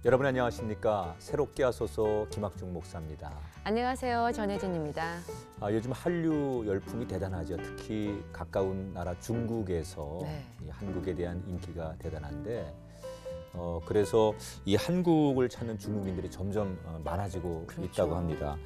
여러분 안녕하십니까? 새롭게 하소서 김학중 목사입니다. 안녕하세요. 전혜진입니다. 요즘 한류 열풍이 대단하죠. 특히 가까운 나라 중국에서 이 한국에 대한 인기가 대단한데 그래서 이 한국을 찾는 중국인들이 점점 많아지고 있다고 합니다.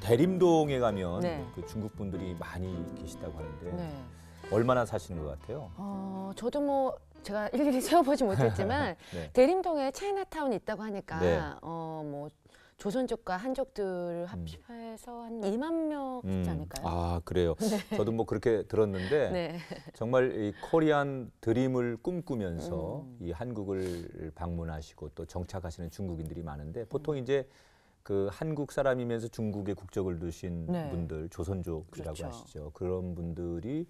대림동에 가면 그 중국 분들이 많이 계시다고 하는데 얼마나 사시는 것 같아요? 저도 뭐 제가 일일이 세워보지 못했지만 대림동에 차이나타운이 있다고 하니까 뭐 조선족과 한족들 합해서 한 2만 명 있지 않을까요? 아, 그래요. 저도 뭐 그렇게 들었는데 정말 이 코리안 드림을 꿈꾸면서 이 한국을 방문하시고 또 정착하시는 중국인들이 많은데 보통 이제 그 한국 사람이면서 중국의 국적을 두신 분들, 조선족이라고 하시죠. 그런 분들이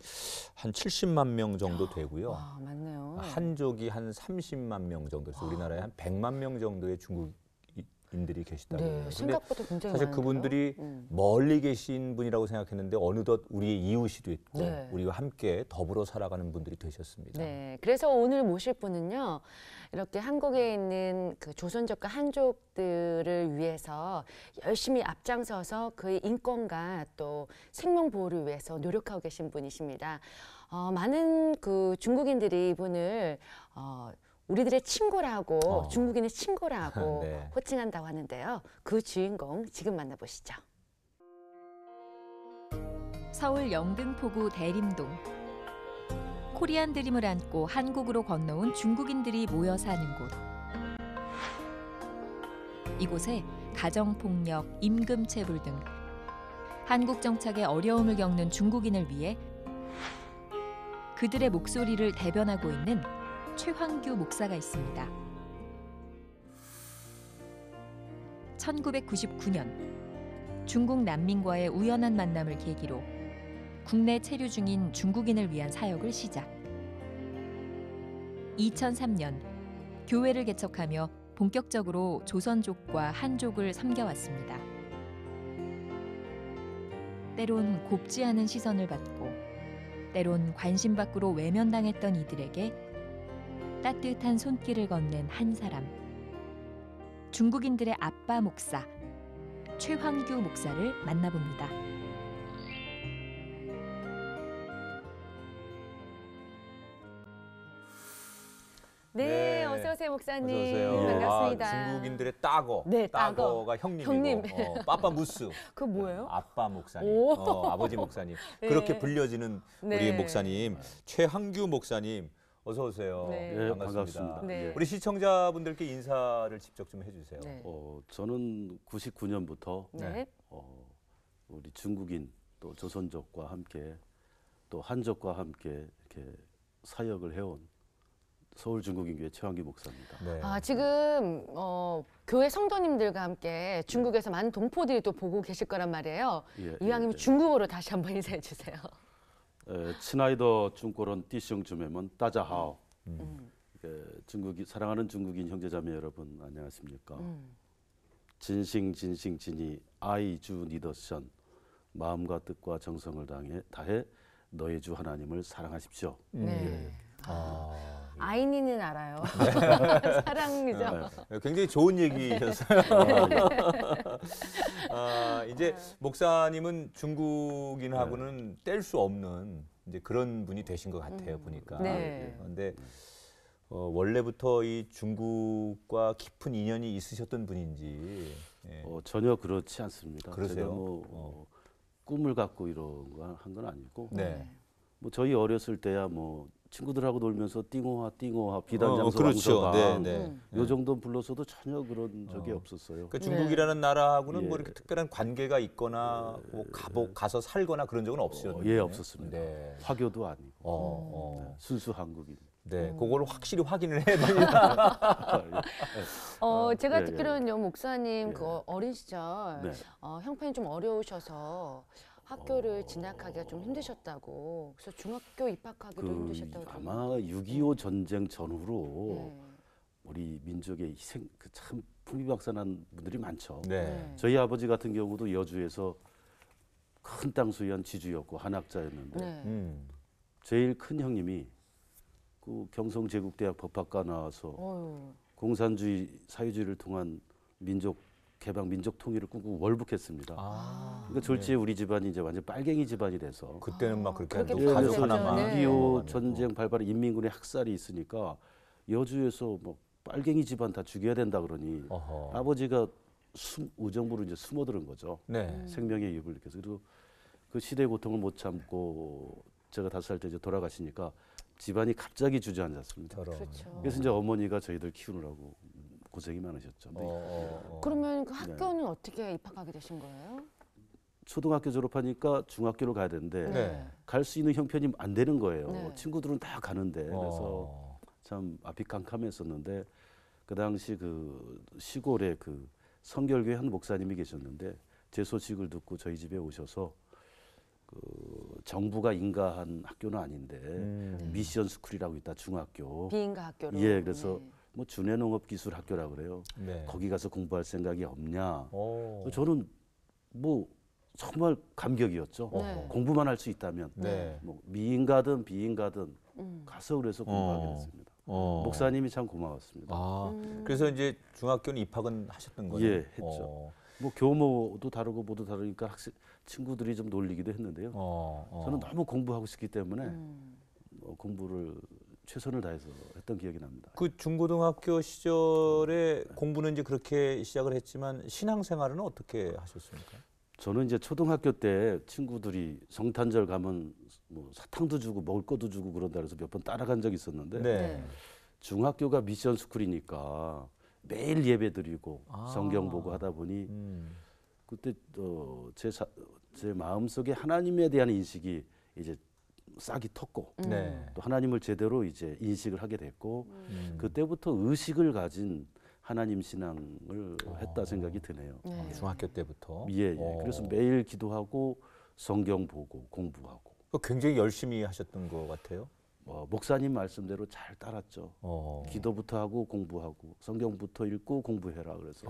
한 70만 명 정도 되고요. 와, 많네요. 한족이 한 30만 명 정도, 그래서 우리나라에 한 100만 명 정도의 중국인들이 계시다고 해요. 생각보다 굉장히 사실 많은데요? 그분들이 멀리 계신 분이라고 생각했는데 어느덧 우리의 이웃이 됐고 우리와 함께 더불어 살아가는 분들이 되셨습니다. 네, 그래서 오늘 모실 분은요. 이렇게 한국에 있는 그 조선족과 한족들을 위해서 열심히 앞장서서 그의 인권과 또 생명 보호를 위해서 노력하고 계신 분이십니다. 많은 그 중국인들이 이분을 우리들의 친구라고 중국인의 친구라고 호칭한다고 하는데요. 그 주인공 지금 만나보시죠. 서울 영등포구 대림동. 코리안 드림을 안고 한국으로 건너온 중국인들이 모여 사는 곳. 이곳에 가정폭력, 임금체불 등 한국 정착에 어려움을 겪는 중국인을 위해 그들의 목소리를 대변하고 있는 최황규 목사가 있습니다. 1999년 중국 난민과의 우연한 만남을 계기로 국내 체류 중인 중국인을 위한 사역을 시작. 2003년 교회를 개척하며 본격적으로 조선족과 한족을 섬겨왔습니다. 때론 곱지 않은 시선을 받고 때론 관심 밖으로 외면당했던 이들에게 따뜻한 손길을 건넨 한 사람. 중국인들의 아빠 목사 최황규 목사를 만나봅니다. 네, 어서 오세요 목사님. 어서 오세요. 반갑습니다. 중국인들의 따거, 따거가 형님이고 형님. 빠빠 무스. 그 뭐예요? 아빠 목사님, 아버지 목사님. 그렇게 불려지는 우리 목사님 최황규 목사님. 어서 오세요. 반갑습니다. 우리 시청자분들께 인사를 직접 좀 해주세요. 저는 99년부터 우리 중국인 또 조선족과 함께 또 한족과 함께 이렇게 사역을 해온 서울 중국인교회 최황규 목사입니다. 지금 교회 성도님들과 함께 중국에서 많은 동포들이 또 보고 계실 거란 말이에요. 이왕이면 중국어로 다시 한번 인사해 주세요. 亲爱的中国人弟兄姊妹们大家好. 사랑하는 중국인 형제자매 여러분 안녕하십니까? 진싱진이 아이주 니더션 마음과 뜻과 정성을 다해 너희 주 하나님을 사랑하십시오. 아이니는 알아요. 사랑이죠. 굉장히 좋은 얘기셨어요. 이제 목사님은 중국인하고는 뗄 수 없는 이제 그런 분이 되신 것 같아요, 보니까. 그런데 원래부터 이 중국과 깊은 인연이 있으셨던 분인지. 전혀 그렇지 않습니다. 그러세요? 제가 뭐 꿈을 갖고 이런 거 한 건 아니고. 뭐 저희 어렸을 때야 뭐 친구들하고 놀면서 띵호하 비단장서 왕서방 요 정도 불렀어도 전혀 그런 적이 없었어요. 그러니까 중국이라는 나라하고는 뭐 이렇게 특별한 관계가 있거나 뭐 가서 살거나 그런 적은 없었는데. 없었습니다. 화교도 아니고 순수 한국인. 그걸 확실히 확인을 해야 됩니다. 제가 듣기로는요, 목사님 그 어린 시절 형편이 좀 어려우셔서 학교를 진학하기가 좀 힘드셨다고. 그래서 중학교 입학하기도 힘드셨다고. 아마 6.25 전쟁 전후로 우리 민족의 희생, 참 풍비박산한 분들이 많죠. 저희 아버지 같은 경우도 여주에서 큰 땅 소유한 지주였고 한학자였는데 제일 큰 형님이 그 경성제국대학 법학과 나와서 공산주의 사회주의를 통한 민족 개방, 민족 통일을 꿈꾸고 월북했습니다. 그러니까 졸지에 우리 집안이 이제 완전 빨갱이 집안이 돼서 그때는 막 그렇게 그렇게 하는데 가족 보여주죠. 하나만 네. 6.25 전쟁 발발에 인민군의 학살이 있으니까 여주에서 뭐 빨갱이 집안 다 죽여야 된다 그러니 어허. 아버지가 의정부로 이제 숨어드는 거죠. 네. 생명의 이유를 느껴서. 그리고 그 시대의 고통을 못 참고 제가 5살 때 이제 돌아가시니까 집안이 갑자기 주저앉았습니다. 저런. 그렇죠. 그래서 이제 어머니가 저희들 키우느라고 고생이 많으셨죠. 그러면 그 학교는 어떻게 입학하게 되신 거예요? 초등학교 졸업하니까 중학교로 가야 되는데 네. 갈 수 있는 형편이 안 되는 거예요. 네. 친구들은 다 가는데 그래서 참 앞이 캄캄했었는데 그 당시 그 시골에 그 성결교회 한 목사님이 계셨는데 제 소식을 듣고 저희 집에 오셔서 그 정부가 인가한 학교는 아닌데 미션 스쿨이라고 있다 중학교. 비인가 학교로. 예, 그래서 뭐 준해농업기술학교라 그래요. 네. 거기 가서 공부할 생각이 없냐. 오. 저는 뭐 정말 감격이었죠. 네. 공부만 할 수 있다면 네. 뭐 미인가든 비인가든 가서 그래서 공부하게 됐습니다. 목사님이 참 고마웠습니다. 그래서 이제 중학교는 입학은 하셨던 거예요? 예, 했죠. 뭐 교모도 다르고 뭐도 다르니까 친구들이 좀 놀리기도 했는데요. 저는 너무 공부하고 싶기 때문에 공부를 최선을 다해서 했던 기억이 납니다. 그 중고등학교 시절에 공부는 이제 그렇게 시작을 했지만 신앙생활은 어떻게 하셨습니까? 저는 이제 초등학교 때 친구들이 성탄절 가면 뭐 사탕도 주고 먹을 것도 주고 그런다 그래서 몇 번 따라간 적이 있었는데 네. 중학교가 미션 스쿨이니까 매일 예배 드리고 성경 보고 하다 보니 그때 제 마음속에 하나님에 대한 인식이 이제 싹이 텄고 네. 또 하나님을 제대로 이제 인식을 하게 됐고 그때부터 의식을 가진 하나님 신앙을 했다 생각이 드네요. 중학교 때부터. 예. 그래서 매일 기도하고 성경 보고 공부하고. 굉장히 열심히 하셨던 것 같아요. 목사님 말씀대로 잘 따랐죠. 기도부터 하고 공부하고 성경부터 읽고 공부해라 그래서.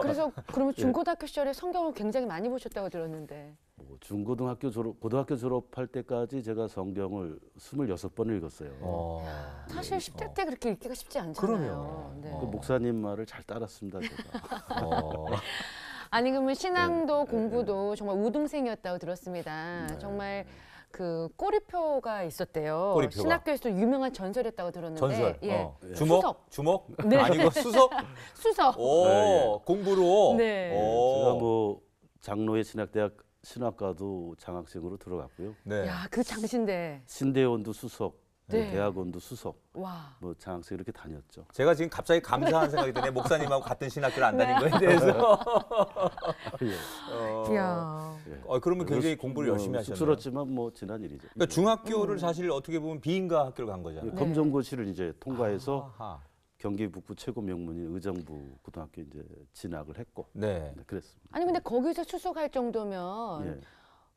그래서 그러면 중고등학교 시절에 성경을 굉장히 많이 보셨다고 들었는데. 중고등학교 고등학교 졸업할 때까지 제가 성경을 26번을 읽었어요. 사실 10대 때 그렇게 읽기가 쉽지 않잖아요. 그럼요. 네. 그 목사님 말을 잘 따랐습니다, 제가. 아니 그러면 신앙도 공부도 정말 우등생이었다고 들었습니다. 정말 그 꼬리표가 있었대요. 꼬리표가. 신학교에서 유명한 전설이었다고 들었는데. 전설. 예. 주먹? 수석. 주먹? 네. 아니고 수석? 수석. 오, 공부로. 네. 제가 뭐 장로의 신학대학 신학과도 장학생으로 들어갔고요. 네. 야, 그 장신대. 신대원도 수석, 네. 대학원도 수석, 와. 뭐 장학생 이렇게 다녔죠. 제가 지금 갑자기 감사한 생각이 드네. 목사님하고 같은 신학교를 안 다닌 거에 대해서. 이야. 그러면 굉장히 공부를 열심히 하셨네요. 쑥스럽지만 뭐 지난 일이죠. 그러니까 중학교를 사실 어떻게 보면 비인가 학교를 간 거잖아요. 검정고시를 이제 통과해서 아하. 경기 북부 최고 명문인 의정부 고등학교 이제 진학을 했고. 네. 그랬습니다. 아니 근데 거기서 수석할 정도면 예.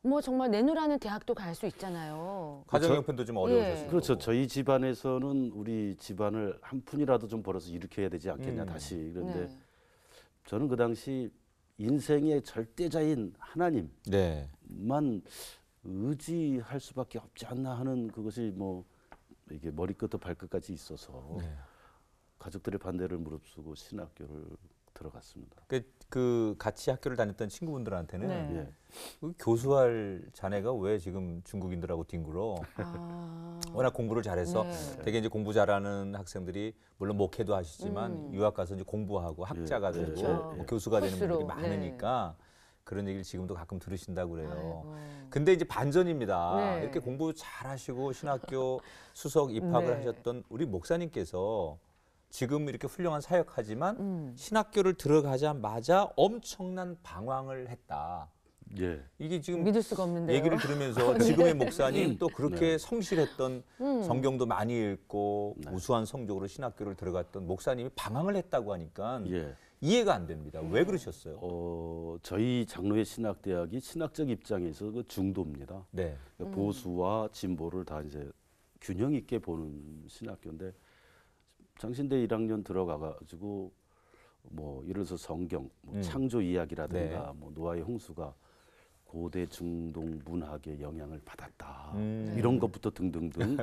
뭐 정말 내노라는 대학도 갈 수 있잖아요. 가정 형편도 좀 어려우셨을 거고. 그렇죠. 저희 집안에서는 우리 집안을 한 푼이라도 좀 벌어서 일으켜야 되지 않겠냐 다시. 그런데 네. 저는 그 당시 인생의 절대자인 하나님만 네. 의지할 수밖에 없지 않나 하는 그것이 뭐 이게 머리끝부터 발끝까지 있어서 네. 가족들의 반대를 무릅쓰고 신학교를 들어갔습니다. 그 같이 학교를 다녔던 친구분들한테는 네. 예. 그 교수할 자네가 왜 지금 중국인들하고 뒹굴어? 워낙 공부를 잘해서 네. 되게 이제 공부 잘하는 학생들이 물론 목회도 하시지만 유학 가서 이제 공부하고 학자가 되고 그렇죠. 뭐 교수가 되는 분들이 코스로. 많으니까 그런 얘기를 지금도 가끔 들으신다고 그래요. 아이고. 근데 이제 반전입니다. 네. 이렇게 공부 잘하시고 신학교 수석 입학을 네. 하셨던 우리 목사님께서 지금 이렇게 훌륭한 사역하지만 신학교를 들어가자마자 엄청난 방황을 했다. 예. 이게 지금 믿을 수가 없는데요. 얘기를 들으면서 지금의 목사님 또 그렇게 성실했던 성경도 많이 읽고 우수한 성적으로 신학교를 들어갔던 목사님이 방황을 했다고 하니까 예. 이해가 안 됩니다. 왜 그러셨어요? 저희 장로의 신학대학이 신학적 입장에서 그 중도입니다. 네. 그러니까 보수와 진보를 다 이제 균형 있게 보는 신학교인데 장신대 1학년 들어가가지고 뭐 예를 들어서 성경, 뭐 창조 이야기라든가 네. 뭐 노아의 홍수가 고대 중동 문학의 영향을 받았다. 이런 것부터 등등등.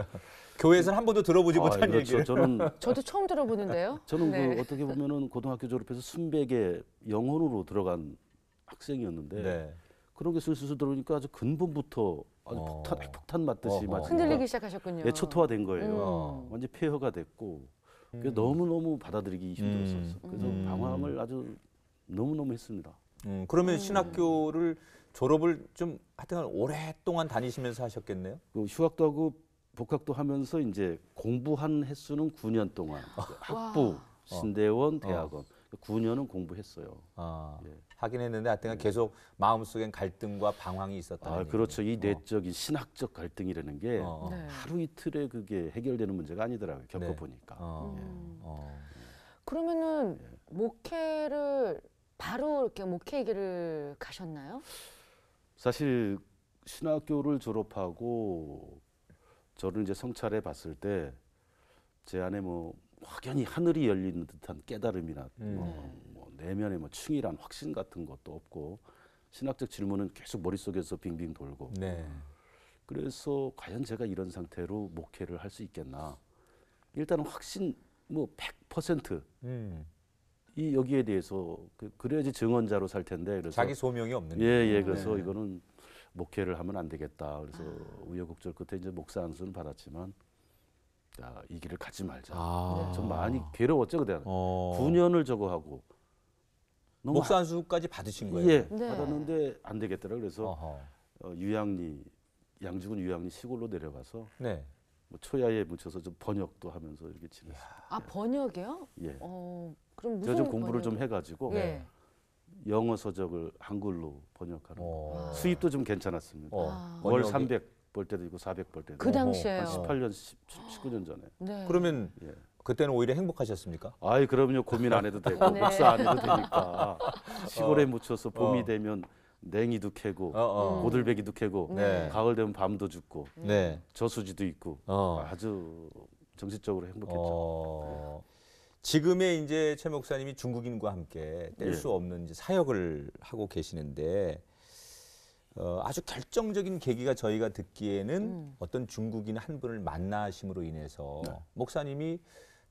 교회에서는 한 번도 들어보지 못한 그렇죠. 얘기를. 저도 처음 들어보는데요. 저는 네. 그 어떻게 보면은 고등학교 졸업해서 순백의 영혼으로 들어간 학생이었는데 네. 그런 게 슬슬 들어오니까 아주 근본부터 아주 폭탄 맞듯이 어허. 마치 흔들리기 시작하셨군요. 예, 초토화된 거예요. 음. 완전 폐허가 됐고 그게 너무너무 받아들이기 힘들었었어요. 그래서 방황을 아주 너무너무 했습니다. 그러면 신학교를 졸업을 좀 하여튼 오랫동안 다니시면서 하셨겠네요? 그 휴학도 하고 복학도 하면서 이제 공부한 횟수는 9년 동안 학부, 신대원, 대학원 9년은 공부했어요. 예. 하긴 했는데 하여튼 계속 마음속엔 갈등과 방황이 있었다. 그렇죠. 이 내적인 신학적 갈등이라는 게 네. 하루 이틀에 그게 해결되는 문제가 아니더라고요. 겪어보니까. 그러면은 목회를 바로 이렇게 목회 길을 가셨나요? 사실 신학교를 졸업하고 저를 이제 성찰해 봤을 때 제 안에 뭐 확연히 하늘이 열리는 듯한 깨달음이나 뭐 내면에 뭐 충실한 확신 같은 것도 없고 신학적 질문은 계속 머릿속에서 빙빙 돌고 네. 그래서 과연 제가 이런 상태로 목회를 할 수 있겠나. 일단은 확신 뭐 100% 이 여기에 대해서 그래야지 증언자로 살 텐데 그래서 자기 소명이 없는. 예, 그래서 이거는 목회를 하면 안 되겠다. 그래서 우여곡절 끝에 이제 목사 안수는 받았지만 이 길을 가지 말자. 좀 많이 괴로웠죠 그때. 9년을 저거 하고 너무 목사 안수까지 받으신 거예요? 예, 네. 받았는데 안 되겠더라. 그래서 유양리 양주군 유양리 시골로 내려가서 네. 뭐 초야에 묻혀서 좀 번역도 하면서 이렇게 지냈어요. 아, 번역이요? 예. 그럼 무슨 제가 좀 공부를 번역? 좀 해가지고 예. 영어 서적을 한글로 번역하는 거. 수입도 좀 괜찮았습니다. 아. 월 번역이- 300 벌 때도 있고 400 벌 때도 그 당시에요. 한 18년, 19년 전에. 네. 그러면 예. 그때는 오히려 행복하셨습니까? 아이 그럼요. 고민 안 해도 되고 네. 목사 안 해도 되니까 시골에 묻혀서 봄이 되면 냉이도 캐고 고들배기도 캐고 네. 가을 되면 밤도 죽고 네. 저수지도 있고 아주 정신적으로 행복했죠. 지금의 이제 최 목사님이 중국인과 함께 뗄 예. 수 없는 이제 사역을 하고 계시는데 아주 결정적인 계기가 저희가 듣기에는 어떤 중국인 한 분을 만나심으로 인해서 목사님이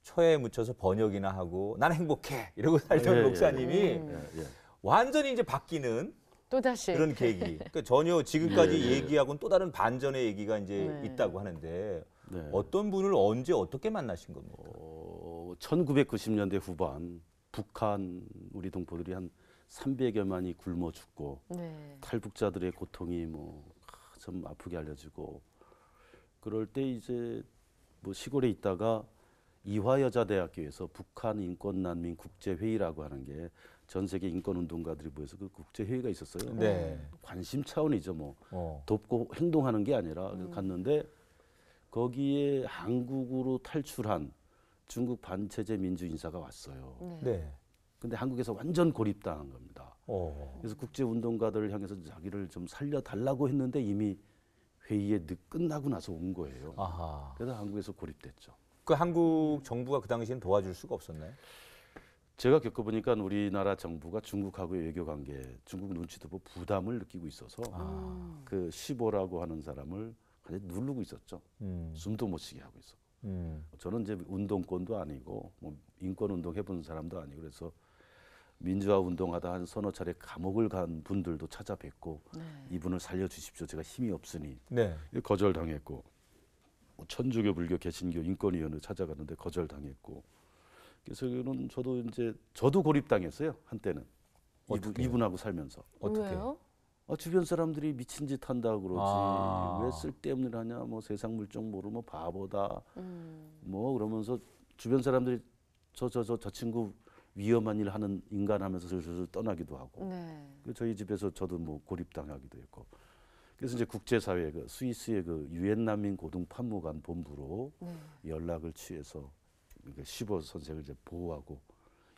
초에 묻혀서 번역이나 하고 난 행복해 이러고 살던 예, 예, 목사님이 예. 완전히 이제 바뀌는 또 다시 그런 계기. 그러니까 전혀 지금까지 예, 예. 얘기하고는 또 다른 반전의 얘기가 이제 네. 있다고 하는데 네. 어떤 분을 언제 어떻게 만나신 겁니까? 1990년대 후반 북한 우리 동포들이 한 300여만이 굶어 죽고 네. 탈북자들의 고통이 뭐 좀 아프게 알려지고 그럴 때 이제 뭐 시골에 있다가 이화여자대학교에서 북한 인권난민 국제회의라고 하는 게 전 세계 인권운동가들이 모여서 그 국제회의가 있었어요. 네. 관심 차원이죠. 뭐 어. 돕고 행동하는 게 아니라 그래서 갔는데 거기에 한국으로 탈출한 중국 반체제 민주 인사가 왔어요. 네. 근데 한국에서 완전 고립당한 겁니다. 어. 그래서 국제운동가들을 향해서 자기를 좀 살려달라고 했는데 이미 회의에 끝나고 나서 온 거예요. 아하. 그래서 한국에서 고립됐죠. 그 한국 정부가 그 당시엔 도와줄 수가 없었나요? 제가 겪어보니까 우리나라 정부가 중국하고의 외교관계, 중국 눈치도 보고 부담을 느끼고 있어서 그 시보라고 하는 사람을 완전히 누르고 있었죠. 숨도 못 쉬게 하고 있었고. 저는 이제 운동권도 아니고 뭐 인권운동 해본 사람도 아니고 그래서 민주화 운동하다 한 서너 차례 감옥을 간 분들도 찾아뵙고 이분을 살려주십시오. 제가 힘이 없으니 네. 거절당했고 뭐 천주교, 불교, 개신교 인권위원회 찾아갔는데 거절당했고 그래서 저도 고립당했어요 한때는 이분하고 살면서 어떻게? 왜요? 주변 사람들이 미친 짓 한다고 그러지 아. 왜 쓸데없는 일 하냐 뭐 세상 물정 모르면 바보다 뭐 그러면서 주변 사람들이 저 친구 위험한 일 하는 인간 하면서 슬슬 떠나기도 하고 네. 저희 집에서 저도 뭐 고립당하기도 했고 그래서 이제 국제사회 그 스위스의 그 유엔 난민 고등 판무관 본부로 연락을 취해서 시보 선생을 이제 보호하고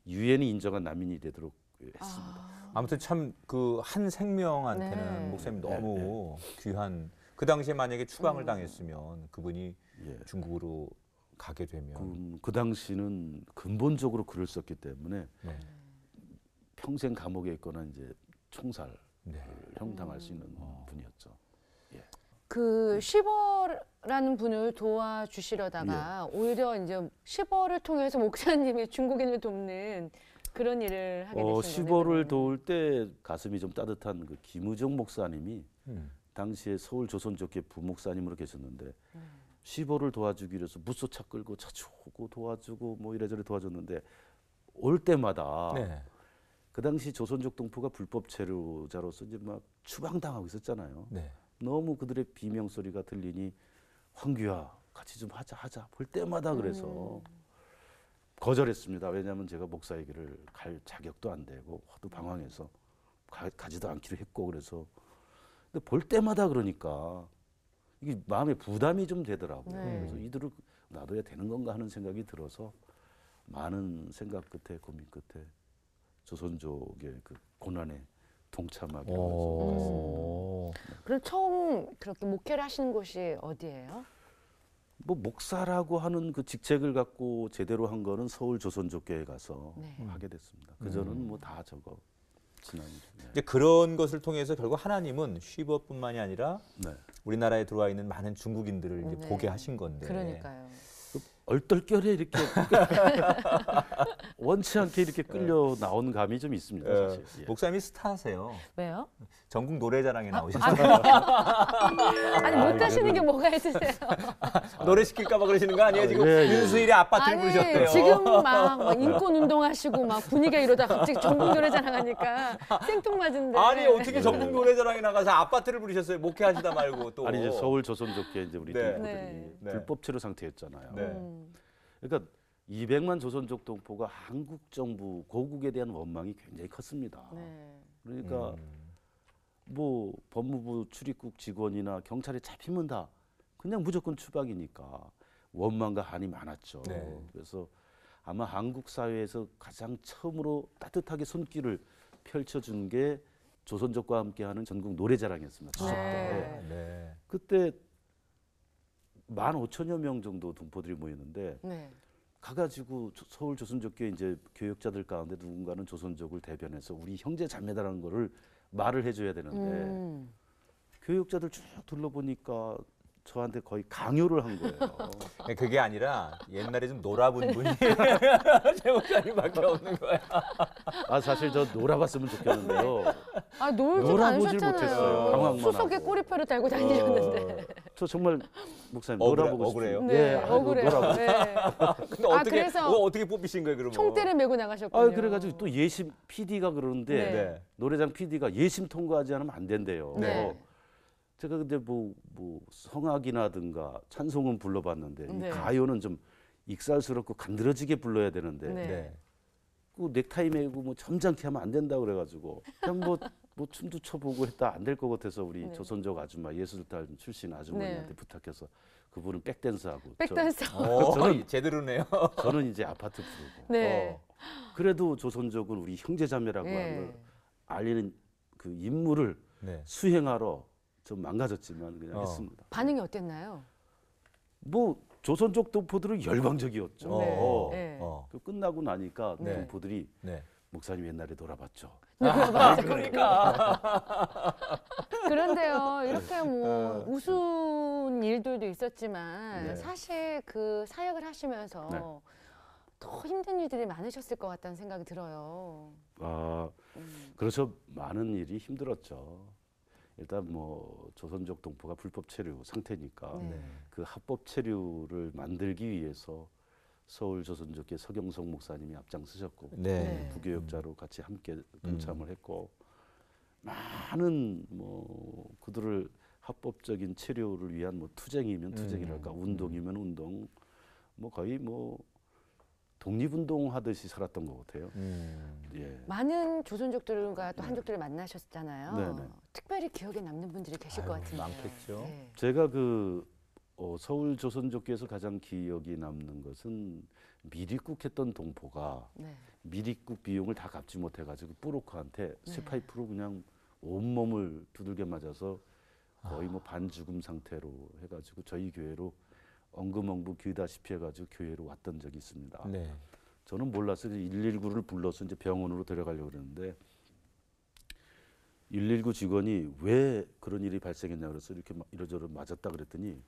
유엔이 인정한 난민이 되도록 했습니다. 아무튼 참 그 한 생명한테는 네. 목사님 너무 귀한. 그 당시에 만약에 추방을 당했으면 그분이 예. 중국으로 가게 되면 그 당시는 근본적으로 글을 썼기 때문에 네. 평생 감옥에 있거나 이제 총살 네. 형당할 수 있는 분이었죠. 예. 그 시버라는 분을 도와주시려다가 오히려 이제 시버를 통해서 목사님이 중국인을 돕는 그런 일을 하게 되신 거네요. 시버를 도울 때 가슴이 좀 따뜻한 그 김의정 목사님이 당시에 서울 조선족회 부목사님으로 계셨는데 시버를 도와주기 위해서 무소차 끌고 찾아오고 도와주고 뭐 이래저래 도와줬는데 올 때마다 네. 그 당시 조선족 동포가 불법 체류자로서 이제 막 추방당하고 있었잖아요. 네. 너무 그들의 비명 소리가 들리니 황규야 같이 좀 하자 볼 때마다 그래서 거절했습니다. 왜냐하면 제가 목사에게를 갈 자격도 안 되고 하도 방황해서 가지도 않기로 했고 그래서 근데 볼 때마다 그러니까 이게 마음에 부담이 좀 되더라고요. 네. 그래서 이들을 놔둬야 되는 건가 하는 생각이 들어서 많은 생각 끝에 고민 끝에 조선족의 그 고난에 동참하게 되었습니다. 그럼 처음 그렇게 목회를 하시는 곳이 어디예요? 뭐 목사라고 하는 그 직책을 갖고 제대로 한 거는 서울 조선족교에 가서 네. 하게 됐습니다. 그 전은 뭐 다 저거 지난. 네. 이제 그런 것을 통해서 결국 하나님은 쉬버뿐만이 아니라 네. 우리나라에 들어와 있는 많은 중국인들을 이제 네. 보게 하신 건데. 그러니까요. 얼떨결에 이렇게 원치 않게 이렇게 끌려 나온 감이 좀 있습니다. 사실. 예. 목사님이 스타세요. 왜요? 전국 노래자랑에 나오셨어요. 아니 못하시는 게 뭐가 있으세요? 노래 시킬까봐 그러시는 거 아니에요? 지금 예, 예. 윤수일의 아파트를 부르셨대요. 지금 막 인권 운동하시고 막 분위기가 이러다 갑자기 전국 노래자랑 하니까 생뚱맞은데. 아니 어떻게 전국 노래자랑에 나가서 아파트를 부르셨어요? 목회하시다 말고 또. 아니 이제 서울 조선족계 이제 우리 네. 동포들이 네. 불법 체류 상태였잖아요. 네. 그러니까 200만 조선족 동포가 한국 정부 고국에 대한 원망이 굉장히 컸습니다. 네. 그러니까 뭐 법무부 출입국 직원이나 경찰에 잡히면 다 그냥 무조건 추방이니까 원망과 한이 많았죠. 네. 그래서 아마 한국 사회에서 가장 처음으로 따뜻하게 손길을 펼쳐준 게 조선족과 함께하는 전국 노래자랑이었습니다. 추석 때. 네. 그때 15,000여 명 정도 동포들이 모였는데 네. 가가지고 서울 조선족교 이제 교역자들 가운데 누군가는 조선족을 대변해서 우리 형제 자매다라는 거를 말을 해줘야 되는데 교역자들 쭉 둘러보니까 저한테 거의 강요를 한 거예요. 그게 아니라 옛날에 좀 놀아본 분이 제 목사님밖에 없는 거야. 아 사실 저 놀아봤으면 좋겠는데요. 아 놀지도 놀아보질 않으셨잖아요. 못했어요. 방황만 수석에 하고. 꼬리표를 달고 다니셨는데. 저 정말 목사님 놀아보고 억울해요? 싶어요. 네, 아이고, 억울해요. 놀아보고 네. 근데 어떻게 그래서 어떻게 뽑히신 거예요, 그러면? 총대를 메고 나가셨군요. 아 그래가지고 또 예심 PD가 그러는데 네. 네. 노래장 PD가 예심 통과하지 않으면 안 된대요. 네. 제가 근데 뭐 성악이나든가 찬송은 불러봤는데 네. 이 가요는 좀 익살스럽고 간드러지게 불러야 되는데 네. 네. 그 넥타이 메고 뭐 점잖게 하면 안 된다 그래가지고 그냥 뭐 춤도 춰보고 했다 안 될 것 같아서 우리 네. 조선족 아줌마 예술단 출신 아주머니한테 네. 부탁해서 그분은 백댄스하고 백댄서. 저는 제대로네요. 저는 이제 아파트 부르고 네. 그래도 조선족은 우리 형제자매라고 네. 하는 걸 알리는 그 임무를 네. 수행하러 좀 망가졌지만 그냥 했습니다. 반응이 어땠나요? 뭐 조선족 동포들은 열광적이었죠. 네. 네. 그 끝나고 나니까 네. 동포들이 네. 목사님 옛날에 놀아봤죠. 그러니까. 그런데요, 이렇게 뭐 우스운 일들도 있었지만 네. 사실 그 사역을 하시면서 네. 더 힘든 일들이 많으셨을 것 같다는 생각이 들어요. 아, 그래서 많은 일이 힘들었죠. 일단 뭐 조선족 동포가 불법 체류 상태니까 네. 그 합법 체류를 만들기 위해서 서울 조선족회 서경석 목사님이 앞장서셨고 네. 부교역자로 같이 함께 동참을 했고 많은 뭐 그들을 합법적인 체류를 위한 뭐 투쟁이면 투쟁이랄까 운동이면 운동 뭐 거의 뭐 독립운동 하듯이 살았던 것 같아요. 예. 많은 조선족들과 또 한족들을 만나셨잖아요. 네네. 특별히 기억에 남는 분들이 계실 것 같은데. 많겠죠. 네. 제가 그 서울 조선족교에서 가장 기억이 남는 것은 미립국했던 동포가 네. 미립국 비용을 다 갚지 못해가지고 뿌로크한테 쇠파이프로 그냥 온몸을 두들겨 맞아서 거의 뭐 반죽음 상태로 해가지고 저희 교회로 엉금엉부 기다시피 해가지고 교회로 왔던 적이 있습니다. 네. 저는 몰라서 119를 불러서 이제 병원으로 데려가려고 그랬는데 119 직원이 왜 그런 일이 발생했냐 그래서 이렇게 이러저러 맞았다 그랬더니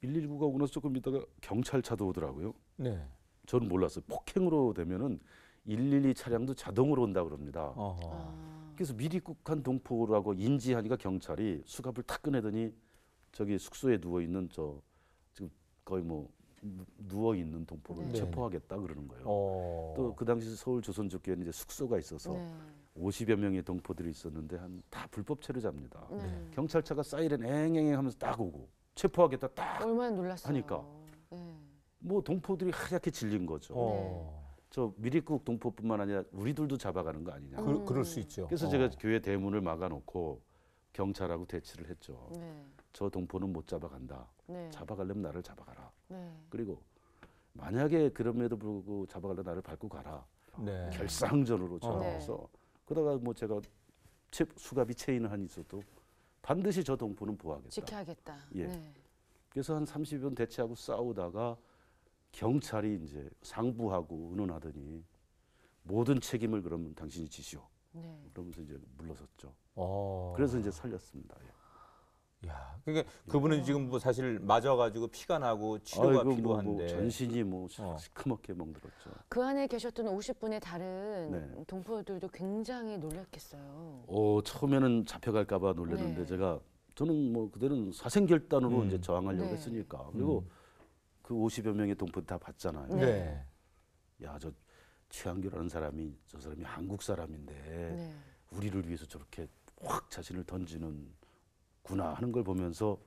119가 오고 나서 조금 있다가 경찰차도 오더라고요. 네. 저는 몰랐어요. 폭행으로 되면은 112 차량도 자동으로 온다 그럽니다. 그래서 미리국한 동포라고 인지하니까 경찰이 수갑을 탁 꺼내더니 저기 숙소에 누워 있는 저 지금 거의 뭐 누워 있는 동포를 네. 체포하겠다 그러는 거예요. 또 그 당시 서울 조선족교회는 이제 숙소가 있어서 네. 50여 명의 동포들이 있었는데 한 다 불법 체류자입니다. 네. 경찰차가 사이렌 앵앵앵 하면서 딱 오고 체포하겠다 딱 얼마나 놀랐어요. 하니까. 네. 뭐 동포들이 하얗게 질린 거죠. 저 미리국 동포뿐만 아니라 우리들도 잡아가는 거 아니냐. 그럴 수 있죠. 그래서 제가 교회 대문을 막아놓고 경찰하고 대치를 했죠. 네. 저 동포는 못 잡아간다. 네. 잡아가려면 나를 잡아가라. 네. 그리고 만약에 그럼에도 불구하고 잡아가려 나를 밟고 가라. 네. 결상전으로 전화해서 그러다가 뭐 제가 수갑이 체인을 한 있어도 반드시 저 동포는 보호하겠다. 지켜야겠다. 예. 네. 그래서 한 30분 대치하고 싸우다가 경찰이 이제 상부하고 의논하더니 모든 책임을 그러면 당신이 지시오. 네. 그러면서 이제 물러섰죠. 어. 그래서 이제 살렸습니다. 예. 야, 그러니까 그분은 지금 뭐 사실 맞아가지고 피가 나고 치료가 아이고, 필요한데. 뭐 전신이 뭐 시커멓게 멍들었죠. 그 안에 계셨던 50분의 다른 네. 동포들도 굉장히 놀랐겠어요. 처음에는 잡혀갈까봐 놀랐는데 네. 저는 뭐 그때는 사생결단으로 이제 저항하려고 네. 했으니까 그리고 그 50여 명의 동포 다 봤잖아요. 네. 야, 저 최한규라는 사람이 저 사람이 한국 사람인데 네. 우리를 위해서 저렇게 확 자신을 던지는구나 하는 걸 보면서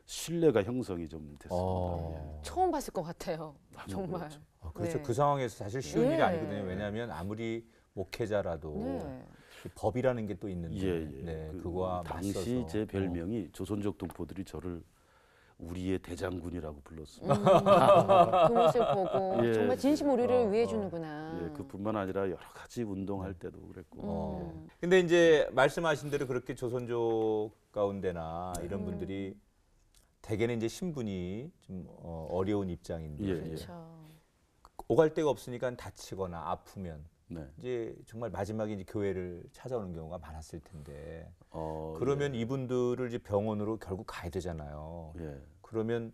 신뢰가 형성이 좀 됐습니다. 예. 처음 봤을 것 같아요. 너무 정말. 그렇죠. 그렇죠. 네. 그 상황에서 사실 쉬운 네. 일이 아니거든요. 왜냐하면 아무리 목회자라도 네. 법이라는 게 또 있는데, 예. 네, 그 그거와 당시 맞서서. 제 별명이 조선족 동포들이 저를 우리의 대장군이라고 불렀습니다. 그 모습 보고 예. 정말 진심 우리를 위해 주는구나. 예, 그뿐만 아니라 여러 가지 운동할 때도 그랬고. 근데 이제 말씀하신 대로 그렇게 조선족 가운데나 이런 분들이 대개는 이제 신분이 좀 어려운 입장인데 예, 예. 그렇죠. 오갈 데가 없으니까 다치거나 아프면 네. 이제 정말 마지막에 이제 교회를 찾아오는 경우가 많았을 텐데 어, 그러면 이분들을 이제 병원으로 결국 가야 되잖아요. 예. 그러면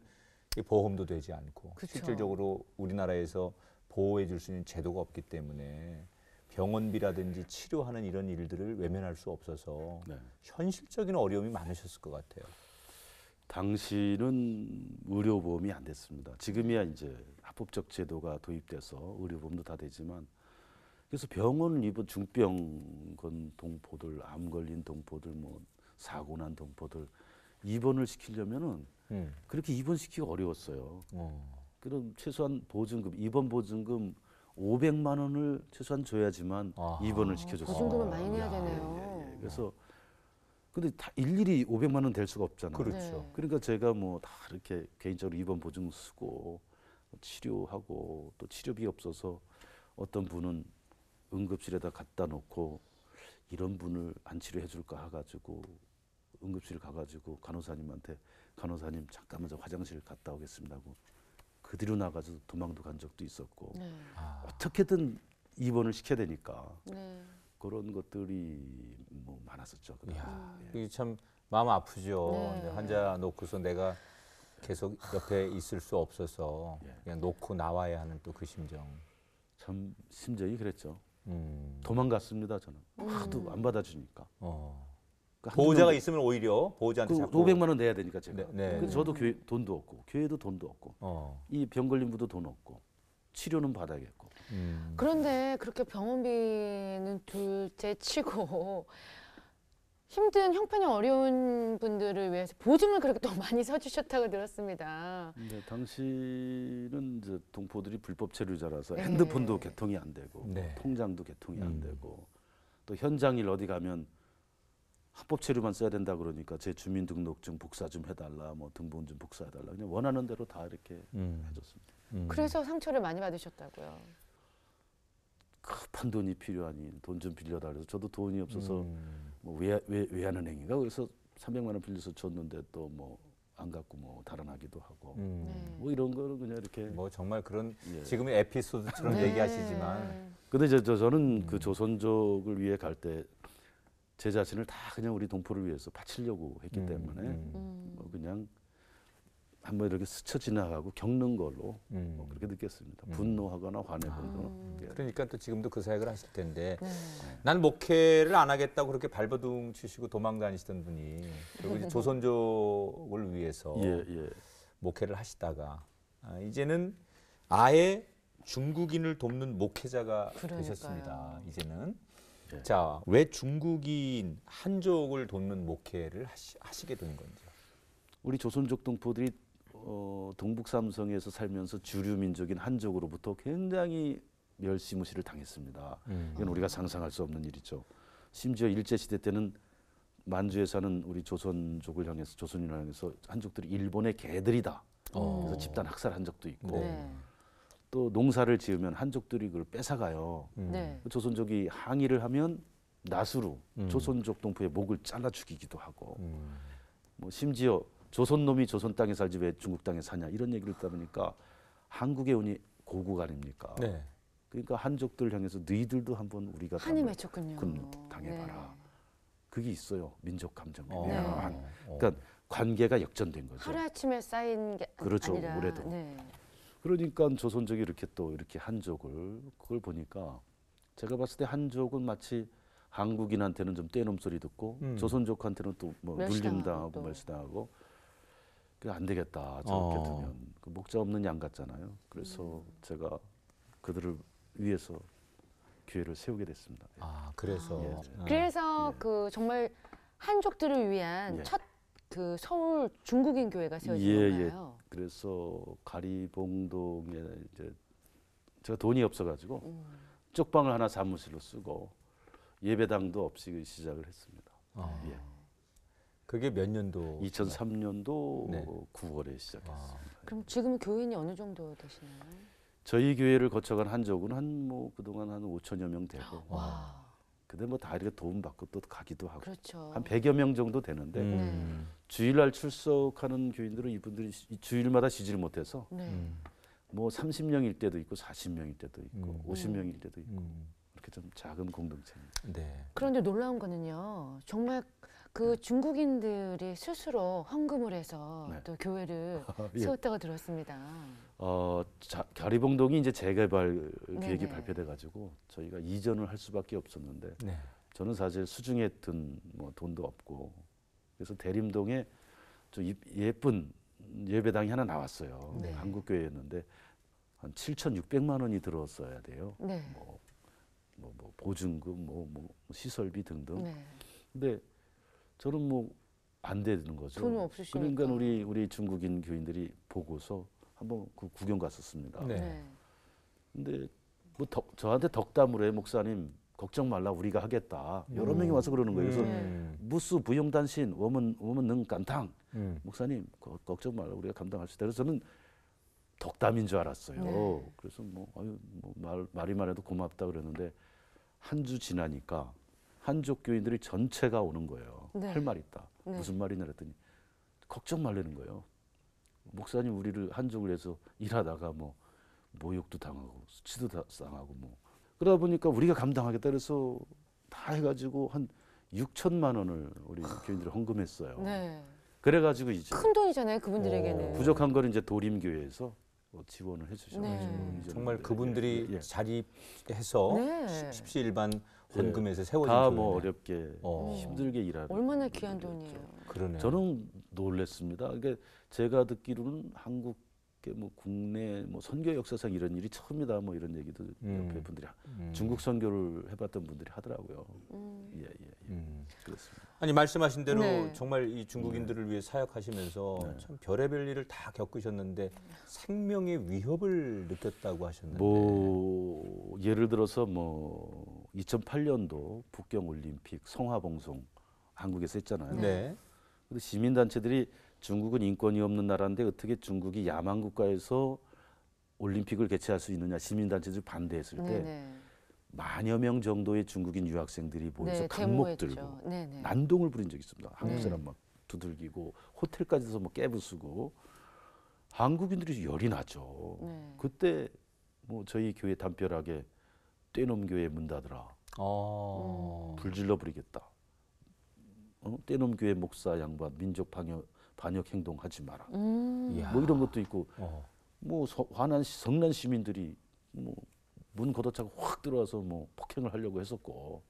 이 보험도 되지 않고 그쵸. 실질적으로 우리나라에서 보호해 줄 수 있는 제도가 없기 때문에 병원비라든지 치료하는 이런 일들을 외면할 수 없어서 네. 현실적인 어려움이 많으셨을 것 같아요. 당시는 의료보험이 안 됐습니다. 지금이야 이제 합법적 제도가 도입돼서 의료보험도 다 되지만 그래서 병원을 입은 중병 건 동포들, 암 걸린 동포들, 뭐 사고 난 동포들 입원을 시키려면은 그렇게 입원시키기 어려웠어요. 그럼 최소한 보증금, 입원 보증금 500만 원을 최소한 줘야지만 입원을 시켜줬어요. 보증금을 많이 내야 되네요. 예. 그래서 근데 다 일일이 500만 원 될 수가 없잖아요. 그렇죠. 네. 그러니까 제가 뭐 다 이렇게 개인적으로 입원 보증 쓰고 치료하고 또 치료비 없어서 어떤 분은 응급실에다 갖다 놓고 이런 분을 안 치료해 줄까 해가지고 응급실 가가지고 간호사님한테 간호사님 잠깐만 저 화장실 갔다 오겠습니다 하고 그 뒤로 나가서 도망도 간 적도 있었고 네. 어떻게든 입원을 시켜야 되니까 네. 그런 것들이 뭐 많았었죠. 이야, 이게 참 마음 아프죠. 네. 네, 환자 놓고서 내가 계속 옆에 있을 수 없어서 그냥 놓고 나와야 하는 또 그 심정. 참 심정이 그랬죠. 도망갔습니다 저는. 하도 안 받아주니까. 그러니까 보호자가 있으면 오히려 보호자한테 그 자꾸 500만 원 내야 되니까 제가. 네, 네. 그래서 저도 교회 돈도 없고 교회도 돈도 없고 이 병 걸린 분도 돈 없고 치료는 받아야겠고. 그런데 그렇게 병원비는 둘째 치고 힘든 형편이 어려운 분들을 위해서 보증을 그렇게 또 많이 서주셨다고 들었습니다. 근데 당시는 이제 동포들이 불법 체류자라서 네. 핸드폰도 개통이 안 되고 네. 통장도 개통이 안 되고 또 현장일 어디 가면 합법 체류만 써야 된다 그러니까 제 주민등록증 복사 좀 해달라, 뭐 등본 좀 복사해달라 그냥 원하는 대로 다 이렇게 해줬습니다. 그래서 상처를 많이 받으셨다고요. 급한 돈이 필요하니 돈 좀 빌려달라 그래서 저도 돈이 없어서 뭐 외환은행인가 그래서 300만 원 빌려서 줬는데 또 뭐 안 갖고 뭐 달아나기도 하고 네. 뭐 이런 거를 그냥 이렇게 뭐 정말 그런 예. 지금의 에피소드처럼 네. 얘기하시지만 근데 저는 그 조선족을 위해 갈 때 제 자신을 다 그냥 우리 동포를 위해서 바치려고 했기 때문에 뭐 그냥 한번 이렇게 스쳐 지나가고 겪는 걸로 뭐 그렇게 느꼈습니다. 분노하거나 화내거나. 그러니까 또 지금도 그 사역을 하실 텐데 난 목회를 안 하겠다고 그렇게 발버둥 치시고 도망 다니시던 분이 결국 이제 조선족을 위해서 목회를 하시다가 이제는 아예 중국인을 돕는 목회자가 되셨습니다. 이제는. 자, 왜 중국인 한족을 돕는 목회를 하시게 된 건지. 우리 조선족 동포들이 동북 삼성에서 살면서 주류 민족인 한족으로부터 굉장히 멸시 무시를 당했습니다. 이건 우리가 상상할 수 없는 일이죠. 심지어 일제 시대 때는 만주에 사는 우리 조선족을 향해서 조선인을 향해서 한족들이 일본의 개들이다. 그래서 집단 학살한 적도 있고 또 농사를 지으면 한족들이 그걸 뺏어가요. 조선족이 항의를 하면 낫으로 조선족 동포의 목을 잘라 죽이기도 하고 뭐 심지어 조선 놈이 조선 땅에 살지 왜 중국 땅에 사냐 이런 얘기를 듣다 보니까 한국에 오니 고국 아닙니까? 그러니까 한족들 향해서 너희들도 한번 우리가 한이 맺혔군요. 당해봐라. 그게 있어요. 민족 감정. 그러니까 관계가 역전된 거죠. 하루아침에 쌓인 게 그렇죠. 아니라. 올해도. 그러니까 조선족이 이렇게 또 이렇게 한족을 그걸 보니까 제가 봤을 때 한족은 마치 한국인한테는 좀 떼놈 소리 듣고 조선족한테는 또 뭐 눌림당하고 멸시당하고 그 안 되겠다 저렇게 두면 그 목자 없는 양 같잖아요. 그래서 제가 그들을 위해서 교회를 세우게 됐습니다. 아 그래서 그래서 그 정말 한족들을 위한 첫 그 서울 중국인 교회가 세워진 건가요? 그래서 가리봉동에 이제 제가 돈이 없어가지고 쪽방을 하나 사무실로 쓰고 예배당도 없이 시작을 했습니다. 그게 몇 년도? 2003년도 9월에 시작했습니다. 그럼 지금 교인이 어느 정도 되시나요? 저희 교회를 거쳐간 한족은 한 뭐 그동안 한 5천여 명 되고. 근데 뭐 다 이렇게 도움 받고 또 가기도 하고. 그렇죠. 한 100여 명 정도 되는데 주일날 출석하는 교인들은 이분들이 주일마다 쉬지를 못해서 뭐 30명일 때도 있고 40명일 때도 있고 50명일 때도 있고 이렇게 좀 작은 공동체입니다. 그런데 놀라운 거는요. 정말 그 중국인들이 스스로 헌금을 해서 또 교회를 세웠다고 들었습니다. 가리봉동이 이제 재개발 계획이 발표돼 가지고 저희가 이전을 할 수밖에 없었는데 저는 사실 수중에 든 뭐 돈도 없고 그래서 대림동에 좀 예쁜 예배당이 하나 나왔어요. 한국 교회였는데 한 7,600만 원이 들었어야 돼요. 뭐 보증금, 뭐 시설비 등등. 근데 저는 뭐 안 되는 거죠. 돈은 없으시니까. 그러니까 우리 중국인 교인들이 보고서 한번 그 구경 갔었습니다. 근데 뭐 저한테 덕담으로 해 목사님 걱정 말라 우리가 하겠다. 여러 명이 와서 그러는 거예요. 그래서 무수 부용단신 워먼 능 깐탕 목사님 걱정 말라 우리가 감당할 수 있다. 그래서 저는 덕담인 줄 알았어요. 그래서 뭐 말이만 해도 고맙다 그랬는데 한 주 지나니까 한족 교인들이 전체가 오는 거예요. 할 말 있다. 무슨 말이냐 그랬더니 걱정 말라는 거예요. 목사님 우리를 한족을 해서 일하다가 뭐 모욕도 당하고 수치도 당하고 뭐 그러다 보니까 우리가 감당하겠다 그래서 다 해가지고 한 6천만 원을 우리 교인들이 헌금했어요. 그래가지고 이제 큰 돈이잖아요 그분들에게는. 부족한 거는 이제 도림교회에서 지원을 해주셔가지고 정말 그분들이 자립해서 십시일반 헌금에서 세워진 다 뭐 어렵게 힘들게 일하는 얼마나 귀한 돈이에요. 그러네요. 저는 놀랐습니다. 그러니까 제가 듣기로는 한국 뭐 국내 뭐 선교 역사상 이런 일이 처음이다 뭐 이런 얘기도 옆에 분들이 중국 선교를 해봤던 분들이 하더라고요. 그렇습니다. 아니 말씀하신 대로 정말 이 중국인들을 위해 사역하시면서 참 별의별 일을 다 겪으셨는데 생명의 위협을 느꼈다고 하셨는데 뭐 예를 들어서 뭐 2008년도 북경 올림픽 성화봉송 한국에서 했잖아요. 근데 시민단체들이 중국은 인권이 없는 나라인데 어떻게 중국이 야만 국가에서 올림픽을 개최할 수 있느냐 시민단체들이 반대했을 때 만여 명 정도의 중국인 유학생들이 모여서 강목 들고 난동을 부린 적이 있습니다. 한국 사람 막 두들기고 호텔까지서 뭐 깨부수고 한국인들이 열이 나죠. 그때 뭐 저희 교회 담벼락에 떼놈 교회 문 닫으라. 불질러 부리겠다. 떼놈 교회 목사 양반 민족 반역 행동 하지 마라. 이야. 뭐 이런 것도 있고 뭐 화난 성난 시민들이 뭐 문 걷어차고 확 들어와서 뭐 폭행을 하려고 했었고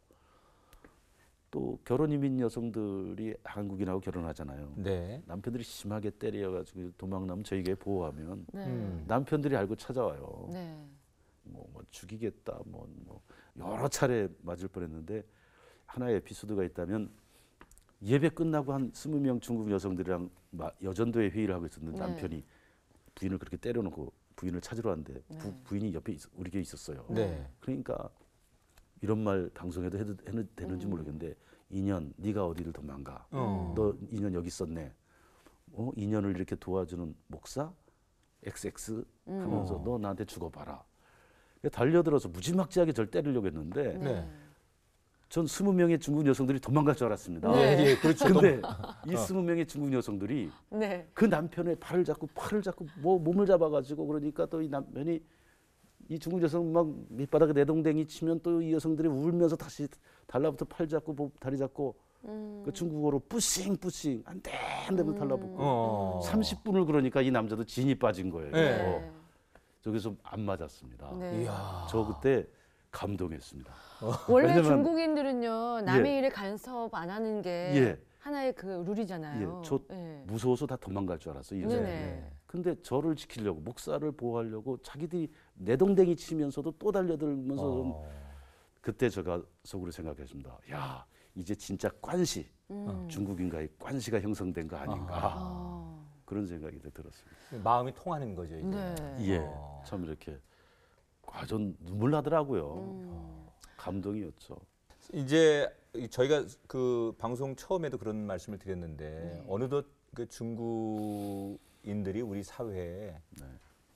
또 결혼 이민 여성들이 한국인하고 결혼하잖아요. 네. 남편들이 심하게 때려가지고 도망나면 저희 교회 보호하면 네. 남편들이 알고 찾아와요. 네. 뭐 죽이겠다 뭐 여러 차례 맞을 뻔했는데 하나의 에피소드가 있다면 예배 끝나고 한 20명 중국 여성들이랑 여전도회 회의를 하고 있었는데 네. 남편이 부인을 그렇게 때려놓고 부인을 찾으러 왔는데 네. 부인이 옆에 우리 교회에 있었어요. 네. 그러니까 이런 말 방송에도 해도 되는지 모르겠는데 2년 네가 어디를 도망가? 너 2년 여기 있었네. 2년을 이렇게 도와주는 목사 XX 하면서 너 나한테 죽어봐라. 달려들어서 무지막지하게 절 때리려고 했는데 네. 전 20명의 중국 여성들이 도망갈 줄 알았습니다. 네. 예, 그렇죠. 근데 이 20명의 중국 여성들이 네. 그 남편의 팔을 잡고 뭐 몸을 잡아가지고 그러니까 또 이 남편이 이 중국 여성 막 밑바닥에 내동댕이 치면 또 이 여성들이 울면서 다시 달라붙어 팔 잡고 다리 잡고 그 중국어로 뿌싱 안돼 한대면 달라붙고 30분을 그러니까 이 남자도 진이 빠진 거예요. 네. 저기서 안 맞았습니다. 네. 이야. 저 그때 감동했습니다. 원래 왜냐면- 중국인들은요 남의 예. 일에 간섭 안 하는 게 예. 하나의 그 룰이잖아요. 저 예. 무서워서 다 도망갈 줄 알았어요. 이 여자들이. 네네. 근데 저를 지키려고 목사를 보호하려고 자기들이 내동댕이 치면서도 또 달려들면서 그때 제가 속으로 생각했습니다. 야 이제 진짜 관시 중국인과의 관시가 형성된 거 아닌가 그런 생각이 들었습니다. 마음이 통하는 거죠, 이제. 네. 예, 참 이렇게 전 눈물 나더라고요. 감동이었죠. 이제 저희가 그 방송 처음에도 그런 말씀을 드렸는데 네. 어느덧 그 중국인들이 우리 사회에 네.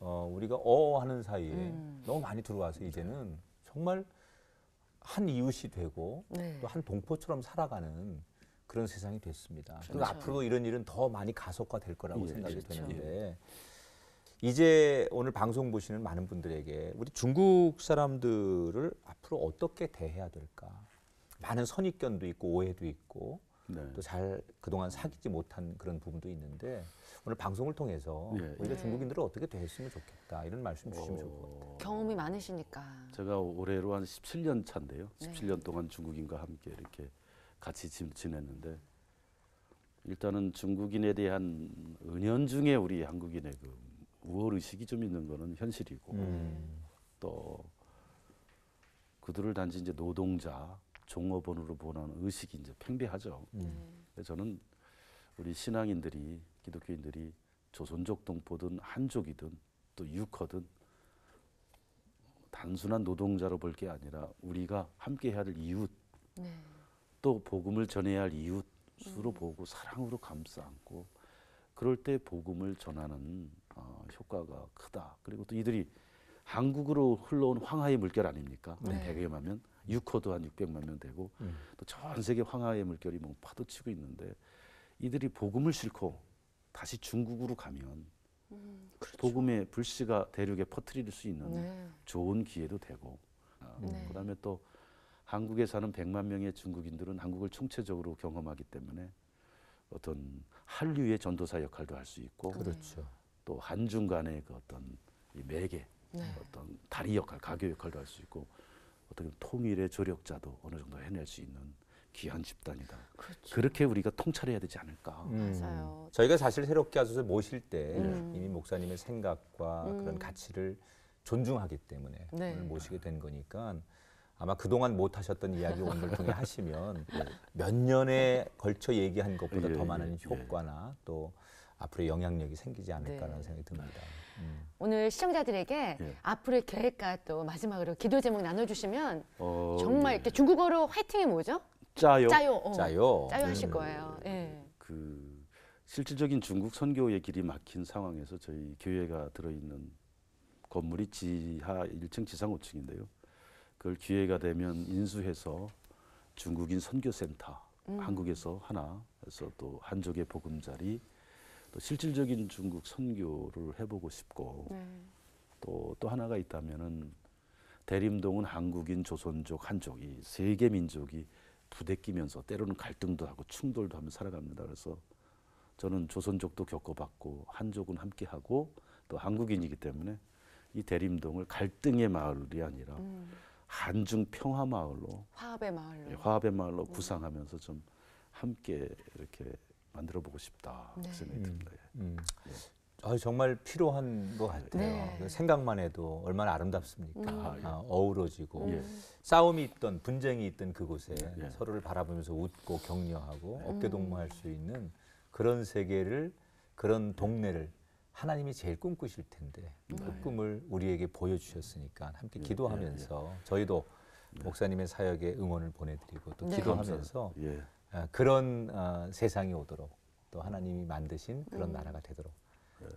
우리가 하는 사이에 너무 많이 들어와서 이제는 정말 한 이웃이 되고 네. 또 한 동포처럼 살아가는 그런 세상이 됐습니다. 그리고 그렇죠. 앞으로 이런 일은 더 많이 가속화될 거라고 예, 생각이 그렇죠. 되는데 이제 오늘 방송 보시는 많은 분들에게 우리 중국 사람들을 앞으로 어떻게 대해야 될까? 많은 선입견도 있고 오해도 있고 네. 또 잘 그동안 사귀지 못한 그런 부분도 있는데 오늘 방송을 통해서 예, 우리가 예. 중국인들을 어떻게 대했으면 좋겠다 이런 말씀 주시면 좋을 것 같아요. 경험이 많으시니까. 제가 올해로 한 17년 차인데요. 네. 17년 동안 중국인과 함께 이렇게 같이 지냈는데 일단은 중국인에 대한 은연중에 우리 한국인의 그 우월 의식이 좀 있는 거는 현실이고 또 그들을 단지 이제 노동자, 종업원으로 보는 의식이 이제 팽배하죠. 그래서 저는 우리 신앙인들이 기독교인들이 조선족 동포든 한족이든 또 유커든 단순한 노동자로 볼 게 아니라 우리가 함께 해야 될 이웃 네. 또 복음을 전해야 할 이웃으로 보고 사랑으로 감싸 안고 그럴 때 복음을 전하는 효과가 크다. 그리고 또 이들이 한국으로 흘러온 황하의 물결 아닙니까? 네. 100여만 명, 유커도 한 600만 명 되고 또 전 세계 황하의 물결이 뭐 파도치고 있는데 이들이 복음을 싣고 다시 중국으로 가면 그렇죠. 복음의 불씨가 대륙에 퍼뜨릴 수 있는 네. 좋은 기회도 되고 네. 그다음에 또 한국에 사는 100만 명의 중국인들은 한국을 총체적으로 경험하기 때문에 어떤 한류의 전도사 역할도 할 수 있고 그렇죠. 또 한중 간의 그 어떤 이 매개 네. 어떤 다리 역할, 가교 역할도 할 수 있고 어떻게 통일의 조력자도 어느 정도 해낼 수 있는 귀한 집단이다. 그렇죠. 그렇게 우리가 통찰해야 되지 않을까. 맞아요. 저희가 사실 새롭게 하소서 모실 때 음. 이미 목사님의 생각과 그런 가치를 존중하기 때문에 네. 오늘 모시게 된 거니까 아마 그동안 못 하셨던 이야기 오늘 통해 하시면 몇 년에 걸쳐 얘기한 것보다 예, 더 많은 예, 효과나 또 앞으로 영향력이 생기지 않을까라는 네. 생각이 듭니다. 오늘 시청자들에게 예. 앞으로의 계획과 또 마지막으로 기도 제목 나눠주시면 정말 예. 이렇게 중국어로 화이팅이 뭐죠? 짜요. 짜요. 짜요. 짜요 하실 거예요. 예. 그 실질적인 중국 선교의 길이 막힌 상황에서 저희 교회가 들어있는 건물이 지하 1층 지상 5층인데요. 그걸 기회가 되면 인수해서 중국인 선교센터 한국에서 하나 해서 또 한족의 보금자리 또 실질적인 중국 선교를 해보고 싶고 네. 또 하나가 있다면은 대림동은 한국인, 조선족, 한족 이 세 개 민족이 부대끼면서 때로는 갈등도 하고 충돌도 하며 살아갑니다. 그래서 저는 조선족도 겪어봤고 한족은 함께하고 또 한국인이기 때문에 이 대림동을 갈등의 마을이 아니라 한중 평화 마을로, 화합의 마을로 구상하면서 좀 함께 이렇게 만들어 보고 싶다 생각이 듭니다. 정말 필요한 것 같아요. 네. 생각만 해도 얼마나 아름답습니까? 어우러지고 싸움이 있던 분쟁이 있던 그곳에 서로를 바라보면서 웃고 격려하고 어깨동무할 수 있는 그런 세계를, 그런 동네를 하나님이 제일 꿈꾸실 텐데 그 꿈을 우리에게 보여주셨으니까 함께 기도하면서 저희도 목사님의 사역에 응원을 보내드리고 또 기도하면서 그런 세상이 오도록 또 하나님이 만드신 그런 나라가 되도록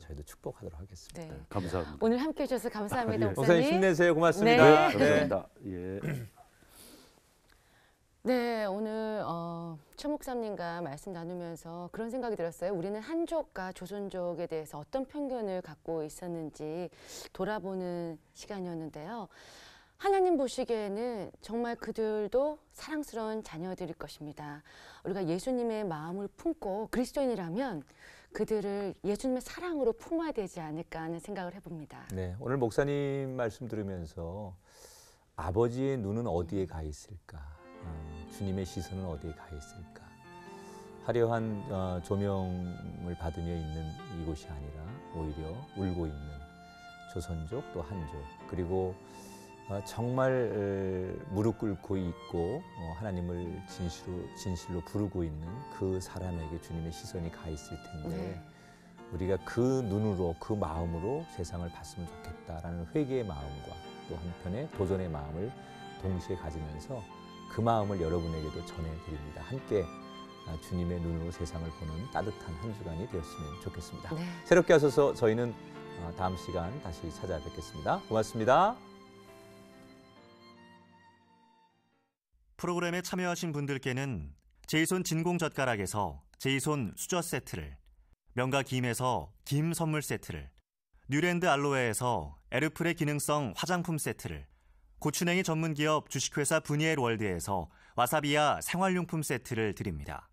저희도 축복하도록 하겠습니다. 네. 감사합니다. 오늘 함께해 주셔서 감사합니다. 목사님 힘내세요. 고맙습니다. 네. 감사합니다. 예. 네, 오늘 최 목사님과 말씀 나누면서 그런 생각이 들었어요. 우리는 한족과 조선족에 대해서 어떤 편견을 갖고 있었는지 돌아보는 시간이었는데요. 하나님 보시기에는 정말 그들도 사랑스러운 자녀들일 것입니다. 우리가 예수님의 마음을 품고 그리스도인이라면 그들을 예수님의 사랑으로 품어야 되지 않을까 하는 생각을 해봅니다. 네, 오늘 목사님 말씀 들으면서 아버지의 눈은 어디에 가 있을까? 주님의 시선은 어디에 가 있을까? 화려한 조명을 받으며 있는 이곳이 아니라 오히려 울고 있는 조선족 또 한족, 그리고 정말 무릎 꿇고 있고 하나님을 진실로 부르고 있는 그 사람에게 주님의 시선이 가 있을 텐데 우리가 그 눈으로, 그 마음으로 세상을 봤으면 좋겠다라는 회개의 마음과 또 한편의 도전의 마음을 동시에 가지면서 그 마음을 여러분에게도 전해드립니다. 함께 주님의 눈으로 세상을 보는 따뜻한 한 주간이 되었으면 좋겠습니다. 네. 새롭게 하셔서 저희는 다음 시간 다시 찾아뵙겠습니다. 고맙습니다. 프로그램에 참여하신 분들께는 제이손 진공젓가락에서 제이손 수저 세트를, 명가 김에서 김 선물 세트를, 뉴랜드 알로에에서 에르플의 기능성 화장품 세트를, 고추냉이 전문기업 주식회사 브니엘 월드에서 와사비야 생활용품 세트를 드립니다.